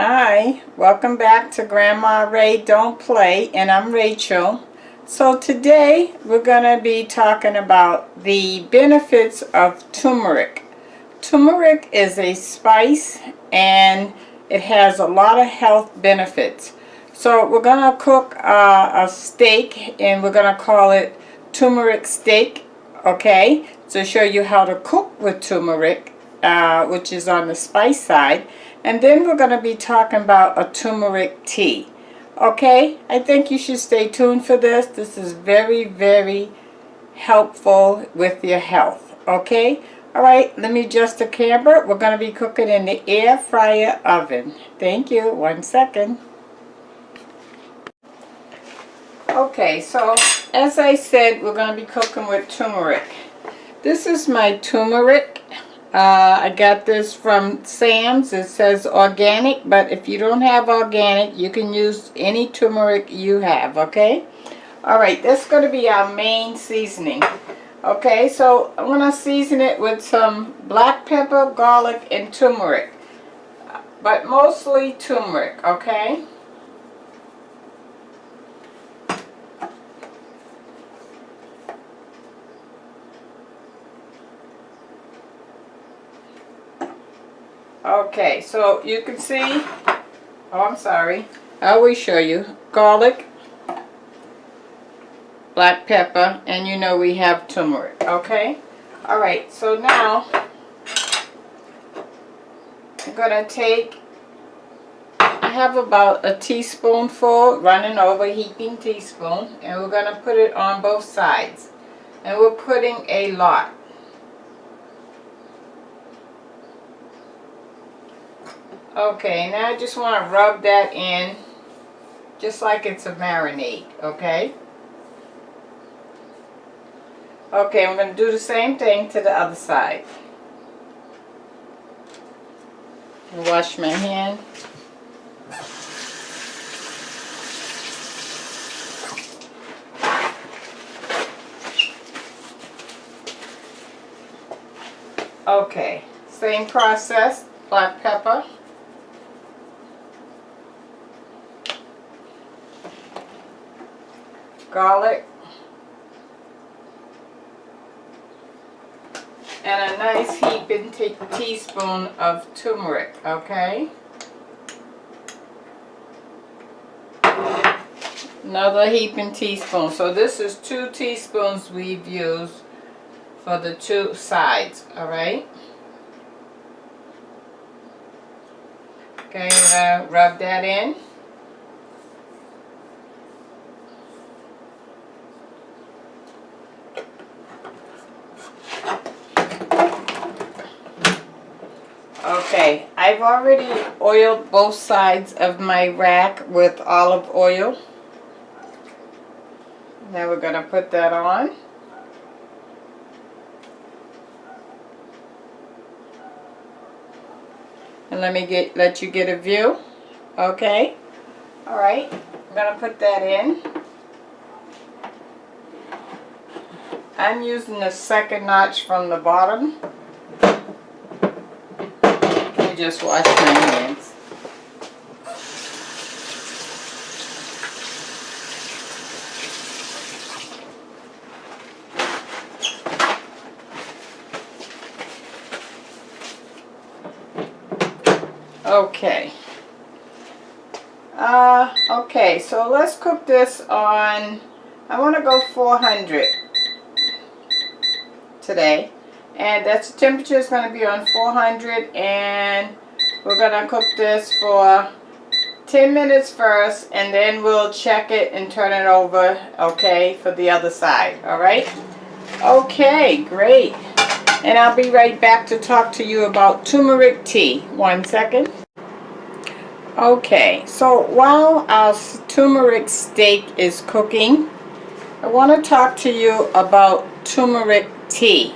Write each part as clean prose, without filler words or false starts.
Hi, welcome back to Grandma Ray Don't Play, and I'm Rachel. So today we're going to be talking about the benefits of turmeric. Turmeric is a spice and it has a lot of health benefits. So we're going to cook a steak, and we're going to call it turmeric steak, okay, to show you how to cook with turmeric, which is on the spice side. And then we're going to be talking about a turmeric tea. Okay, I think you should stay tuned for this. This is very, very helpful with your health. Okay, all right, let me adjust the camera. We're going to be cooking in the air fryer oven. Thank you. 1 second. Okay, so as I said, we're going to be cooking with turmeric. This is my turmeric. I got this from Sam's. It says organic, but if you don't have organic, you can use any turmeric you have, okay? Alright, that's going to be our main seasoning. Okay, so I'm going to season it with some black pepper, garlic, and turmeric. But mostly turmeric, okay? Okay, so you can see, oh, I'm sorry, I always show you, garlic, black pepper, and you know we have turmeric, okay? Alright, so now, I'm going to take, I have about a teaspoonful, running over, heaping teaspoon, and we're going to put it on both sides. And we're putting a lot. Okay, now I just want to rub that in just like it's a marinade, okay? Okay, I'm going to do the same thing to the other side. Wash my hand. Okay, same process, black pepper. Garlic, and a nice heaping teaspoon of turmeric, okay? Another heaping teaspoon. So this is 2 teaspoons we've used for the 2 sides, alright? Okay, I'm gonna rub that in. Okay, I've already oiled both sides of my rack with olive oil. Now we're going to put that on. And let you get a view. Okay. Alright, I'm going to put that in. I'm using the second notch from the bottom. Just wash my hands. Okay. Okay, so let's cook this on, I want to go 400 today. And that's the temperature is going to be on 400, and we're going to cook this for 10 minutes first, and then we'll check it and turn it over, okay, for the other side, alright? Okay, great. And I'll be right back to talk to you about turmeric tea. 1 second. Okay, so while our turmeric steak is cooking, I want to talk to you about turmeric tea.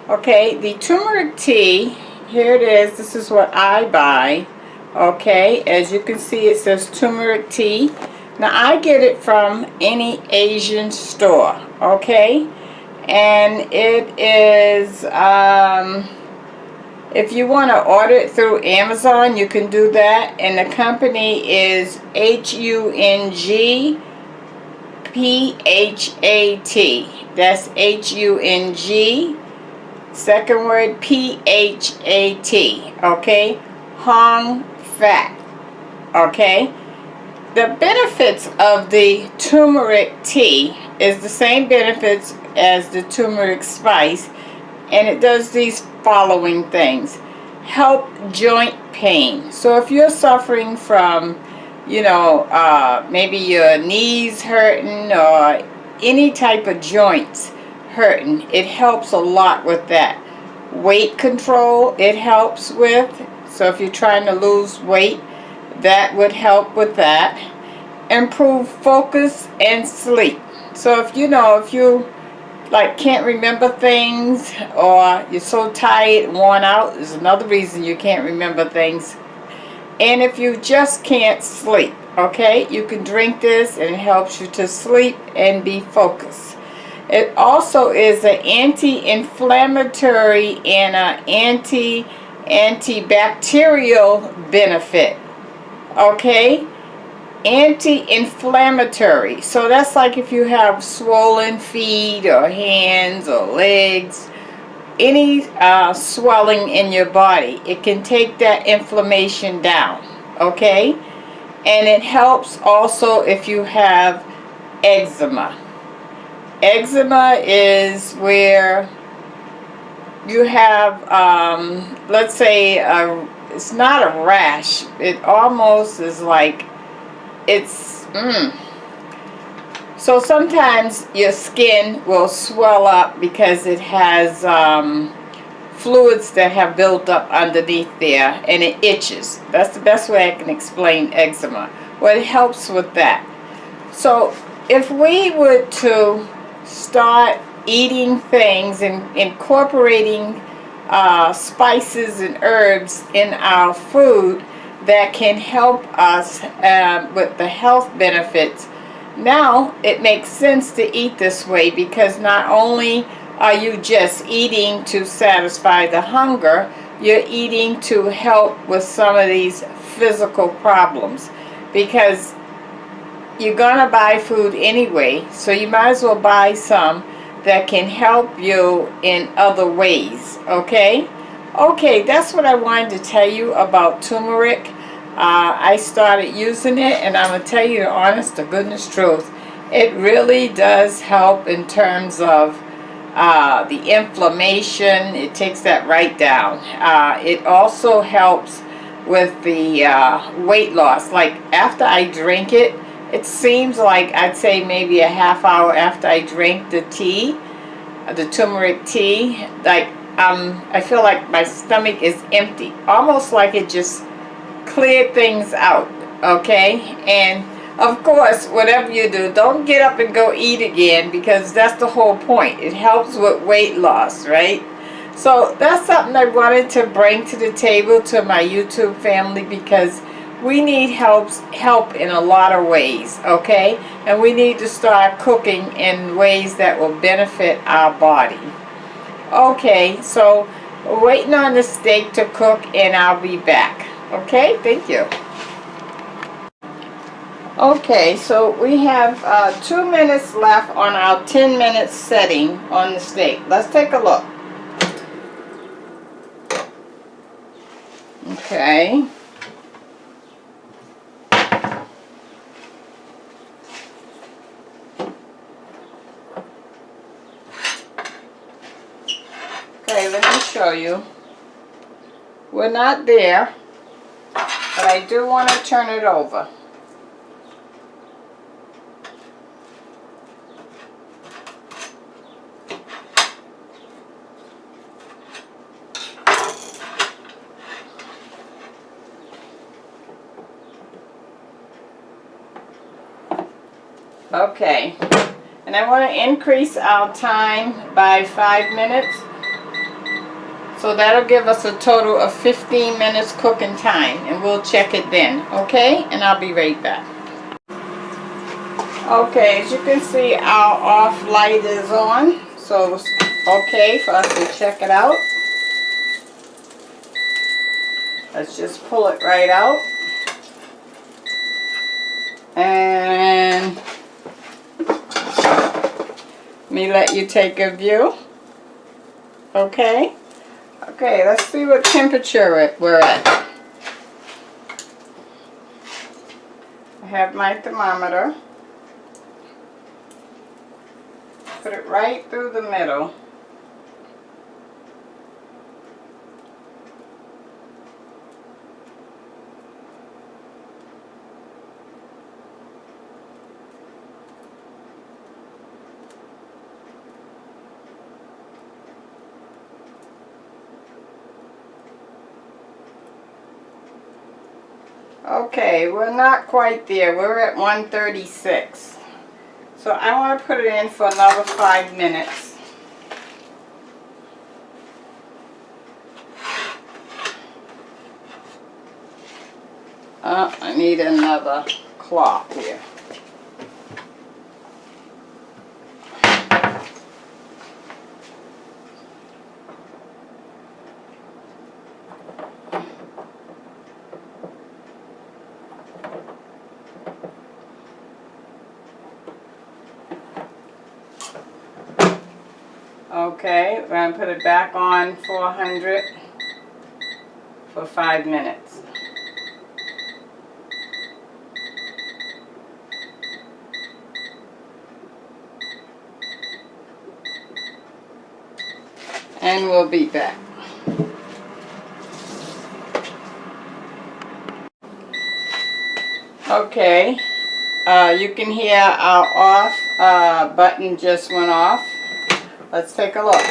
Okay, the turmeric tea, here it is, this is what I buy. Okay, as you can see, it says turmeric tea. Now I get it from any Asian store, okay? And it is If you want to order it through Amazon, you can do that. And the company is HUNGPHAT. That's HUNG, second word PHAT. Okay? Hung Fat. Okay? The benefits of the turmeric tea is the same benefits as the turmeric spice, and it does these following things. Help joint pain. So if you're suffering from, maybe your knees hurting or any type of joints hurting, it helps a lot with that. Weight control, it helps with. So if you're trying to lose weight, that would help with that. Improve focus and sleep. So if you like can't remember things, or you're so tired, worn out, is another reason you can't remember things. And if you just can't sleep, okay, you can drink this and it helps you to sleep and be focused. It also is an anti-inflammatory and an antibacterial benefit. Okay? Anti-inflammatory. So that's like if you have swollen feet or hands or legs, any swelling in your body, it can take that inflammation down. Okay? And it helps also if you have eczema. Eczema is where you have, let's say, it's not a rash. It almost is like, so sometimes your skin will swell up because it has fluids that have built up underneath there, and it itches. That's the best way I can explain eczema. Well, it helps with that. So if we were to start eating things and incorporating spices and herbs in our food that can help us with the health benefits, now it makes sense to eat this way, because not only are you just eating to satisfy the hunger, you're eating to help with some of these physical problems, because you're gonna buy food anyway, so you might as well buy some that can help you in other ways. Okay, that's what I wanted to tell you about turmeric. I started using it, and I'm gonna tell you the honest to goodness truth, it really does help in terms of the inflammation. It takes that right down. It also helps with the weight loss. Like after I drink it, it seems like, I'd say maybe a half hour after I drink the tea, the turmeric tea, like I feel like my stomach is empty, almost like it just cleared things out. Okay, and of course, whatever you do, don't get up and go eat again, because that's the whole point. It helps with weight loss, right? So that's something I wanted to bring to the table to my YouTube family, because we need help in a lot of ways, okay? And we need to start cooking in ways that will benefit our body. Okay, so we're waiting on the steak to cook, and I'll be back. Okay, thank you. Okay, so we have 2 minutes left on our 10-minute setting on the steak. Let's take a look. Okay. Okay, let me show you. We're not there, but I do want to turn it over. Okay, and I want to increase our time by 5 minutes, so that'll give us a total of 15 minutes cooking time, and we'll check it then. Okay, and I'll be right back. Okay, as you can see, our off light is on, so it's okay for us to check it out. Let's just pull it right out. And let me let you take a view. Okay? Okay, let's see what temperature we're at. I have my thermometer. Put it right through the middle. Okay, we're not quite there. We're at 136. So I want to put it in for another 5 minutes. I need another cloth here. Okay, we're going to put it back on 400 for 5 minutes. And we'll be back. Okay, you can hear our off button just went off. Let's take a look.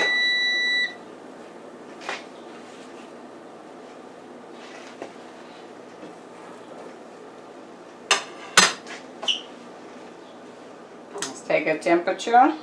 Let's take a temperature.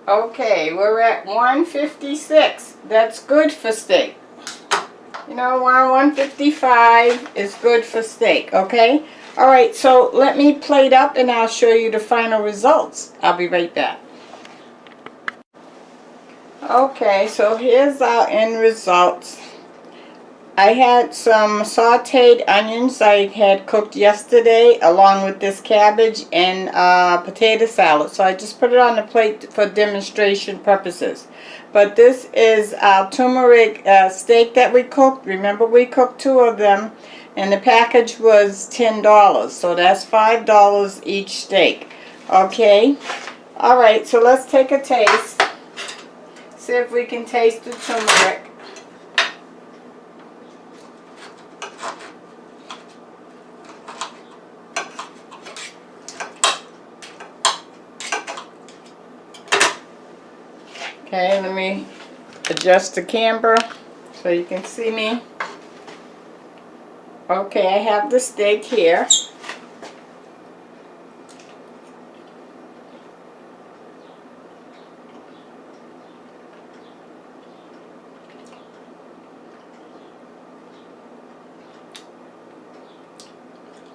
Okay, we're at 156. That's good for steak. You know, 155 is good for steak, okay? Alright, so let me plate up and I'll show you the final results. I'll be right back. Okay, so here's our end results. I had some sauteed onions I had cooked yesterday along with this cabbage and potato salad. So I just put it on the plate for demonstration purposes. But this is our turmeric steak that we cooked. Remember, we cooked 2 of them and the package was $10. So that's $5 each steak. Okay? Alright, so let's take a taste. See if we can taste the turmeric. Okay, let me adjust the camera so you can see me. Okay, I have the steak here.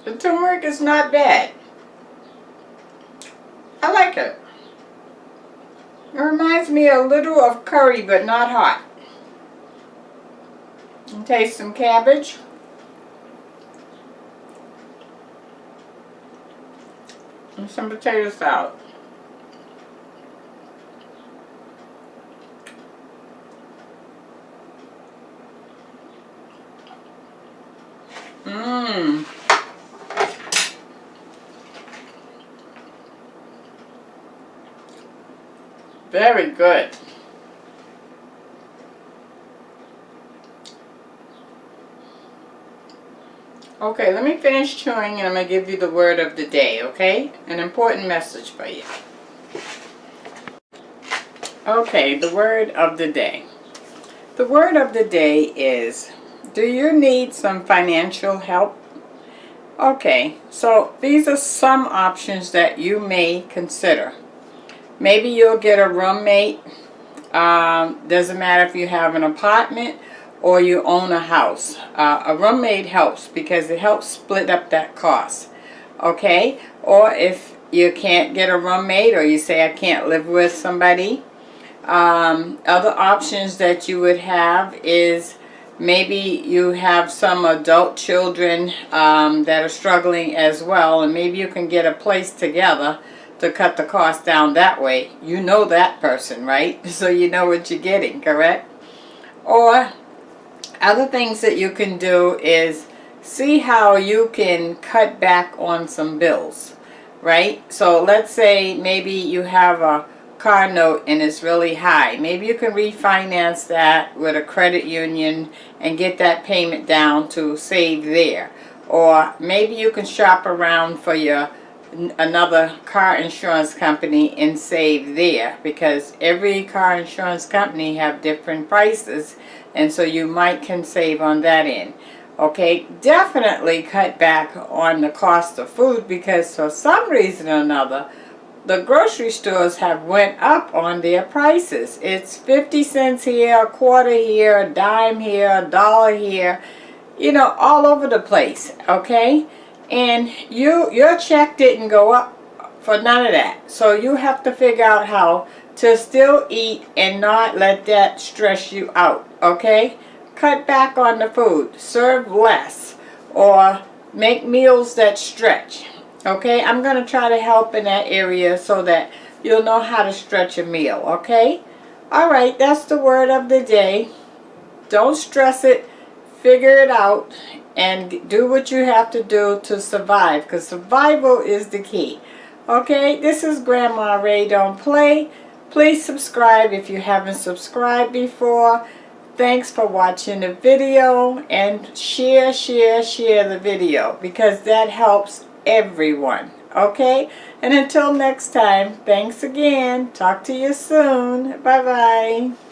The turmeric is not bad. I like it. It reminds me a little of curry, but not hot. And taste some cabbage. And some potato salad. Mmm. Very good. Okay, let me finish chewing and I'm going to give you the word of the day, okay? An important message for you. Okay, the word of the day. The word of the day is, do you need some financial help? Okay, so these are some options that you may consider. Maybe you'll get a roommate. Doesn't matter if you have an apartment or you own a house. A roommate helps because it helps split up that cost. Okay, or if you can't get a roommate, or you say I can't live with somebody, other options that you would have is maybe you have some adult children that are struggling as well, and maybe you can get a place together to cut the cost down that way. You know that person, right? So you know what you're getting, correct? Or other things that you can do is see how you can cut back on some bills, right? So let's say maybe you have a car note and it's really high. Maybe you can refinance that with a credit union and get that payment down to save there. Or maybe you can shop around for your another car insurance company and save there, because every car insurance company have different prices, and so you might can save on that end. Okay, definitely cut back on the cost of food, because for some reason or another the grocery stores have went up on their prices. It's 50 cents here, a quarter here, a dime here, a dollar here, you know, all over the place, okay? And your check didn't go up for none of that. So you have to figure out how to still eat and not let that stress you out, okay? Cut back on the food, serve less, or make meals that stretch. Okay, I'm going to try to help in that area so that you'll know how to stretch a meal, okay? Alright, that's the word of the day. Don't stress it. Figure it out and do what you have to do to survive, because survival is the key. Okay, this is Grandma Ray Don't Play. Please subscribe if you haven't subscribed before. Thanks for watching the video, and share the video, because that helps everyone. Okay, and until next time, thanks again. Talk to you soon. Bye bye.